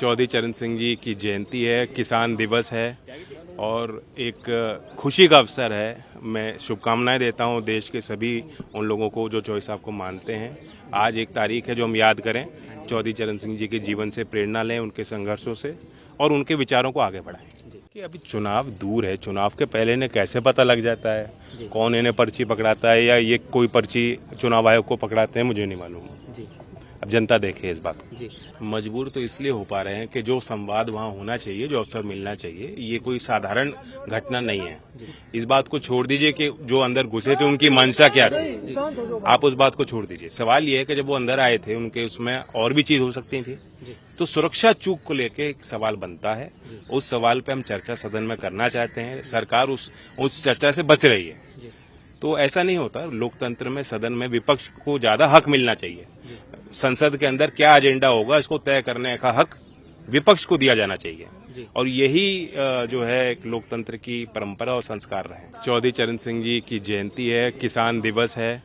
चौधरी चरण सिंह जी की जयंती है, किसान दिवस है और एक खुशी का अवसर है। मैं शुभकामनाएं देता हूं देश के सभी उन लोगों को जो चौधरी साहब को मानते हैं। आज एक तारीख है जो हम याद करें, चौधरी चरण सिंह जी के जीवन से प्रेरणा लें, उनके संघर्षों से और उनके विचारों को आगे बढ़ाएं। कि अभी चुनाव दूर है, चुनाव के पहले इन्हें कैसे पता लग जाता है कौन इन्हें पर्ची पकड़ाता है या ये कोई पर्ची चुनाव आयोग को पकड़ाते हैं, मुझे नहीं मालूम। अब जनता देखे इस बात को। मजबूर तो इसलिए हो पा रहे हैं कि जो संवाद वहाँ होना चाहिए, जो अवसर मिलना चाहिए, ये कोई साधारण घटना नहीं है। इस बात को छोड़ दीजिए कि जो अंदर घुसे थे उनकी मंशा क्या थी, आप उस बात को छोड़ दीजिए। सवाल ये है कि जब वो अंदर आए थे उनके उसमें और भी चीज हो सकती थी। तो सुरक्षा चूक को लेके एक सवाल बनता है, उस सवाल पे हम चर्चा सदन में करना चाहते हैं। सरकार उस चर्चा से बच रही है। तो ऐसा नहीं होता। लोकतंत्र में सदन में विपक्ष को ज्यादा हक मिलना चाहिए। संसद के अंदर क्या एजेंडा होगा इसको तय करने का हक विपक्ष को दिया जाना चाहिए और यही जो है एक लोकतंत्र की परंपरा और संस्कार रहे। चौधरी चरण सिंह जी की जयंती है, किसान दिवस है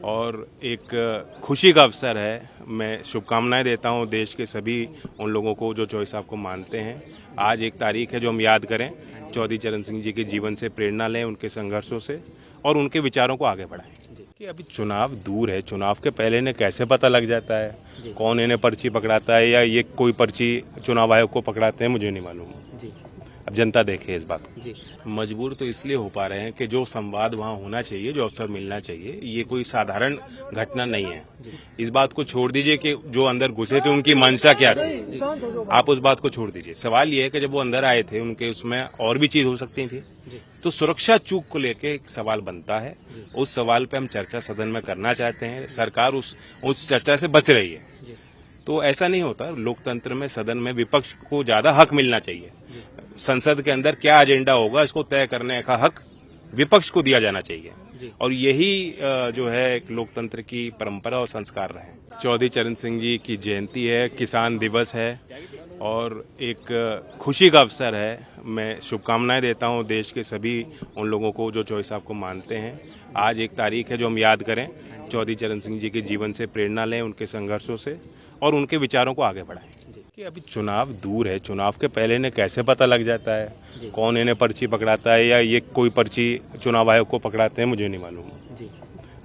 और एक खुशी का अवसर है। मैं शुभकामनाएं देता हूं देश के सभी उन लोगों को जो चौधरी साहब को मानते हैं। आज एक तारीख है जो हम याद करें, चौधरी चरण सिंह जी के जीवन से प्रेरणा लें, उनके संघर्षों से और उनके विचारों को आगे बढ़ाएं। कि अभी चुनाव दूर है, चुनाव के पहले इन्हें कैसे पता लग जाता है कौन इन्हें पर्ची पकड़ाता है या ये कोई पर्ची चुनाव आयोग को पकड़ाते हैं, मुझे नहीं मालूम। अब जनता देखे इस बात को। मजबूर तो इसलिए हो पा रहे हैं कि जो संवाद वहाँ होना चाहिए, जो अवसर मिलना चाहिए, ये कोई साधारण घटना नहीं है। इस बात को छोड़ दीजिए कि जो अंदर घुसे थे उनकी मंशा क्या थी, आप उस बात को छोड़ दीजिए। सवाल ये है कि जब वो अंदर आए थे उनके उसमें और भी चीज हो सकती थी। तो सुरक्षा चूक को लेके एक सवाल बनता है, उस सवाल पे हम चर्चा सदन में करना चाहते हैं। सरकार उस चर्चा से बच रही है। तो ऐसा नहीं होता। लोकतंत्र में सदन में विपक्ष को ज्यादा हक मिलना चाहिए। संसद के अंदर क्या एजेंडा होगा इसको तय करने का हक विपक्ष को दिया जाना चाहिए और यही जो है एक लोकतंत्र की परंपरा और संस्कार रहे। चौधरी चरण सिंह जी की जयंती है, किसान दिवस है और एक खुशी का अवसर है। मैं शुभकामनाएं देता हूं देश के सभी उन लोगों को जो चौधरी साहब को मानते हैं। आज एक तारीख है जो हम याद करें, चौधरी चरण सिंह जी के जीवन से प्रेरणा लें, उनके संघर्षों से और उनके विचारों को आगे बढ़ाएं। कि अभी चुनाव दूर है, चुनाव के पहले इन्हें कैसे पता लग जाता है कौन इन्हें पर्ची पकड़ाता है या ये कोई पर्ची चुनाव आयोग को पकड़ाते हैं, मुझे नहीं मालूम।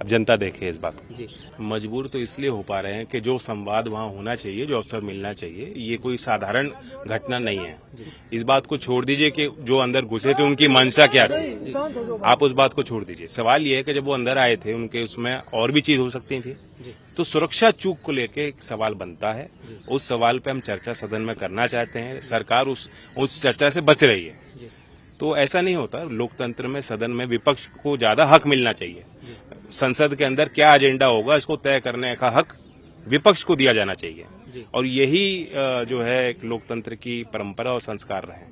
अब जनता देखे इस बात को। मजबूर तो इसलिए हो पा रहे हैं कि जो संवाद वहाँ होना चाहिए, जो अवसर मिलना चाहिए, ये कोई साधारण घटना नहीं है। इस बात को छोड़ दीजिए कि जो अंदर घुसे थे उनकी मंशा क्या थी, आप उस बात को छोड़ दीजिए। सवाल ये है कि जब वो अंदर आए थे उनके उसमें और भी चीज हो सकती थी। तो सुरक्षा चूक को लेके एक सवाल बनता है, उस सवाल पे हम चर्चा सदन में करना चाहते हैं। सरकार उस चर्चा से बच रही है। तो ऐसा नहीं होता। लोकतंत्र में सदन में विपक्ष को ज्यादा हक मिलना चाहिए। संसद के अंदर क्या एजेंडा होगा इसको तय करने का हक विपक्ष को दिया जाना चाहिए और यही जो है एक लोकतंत्र की परंपरा और संस्कार रहे।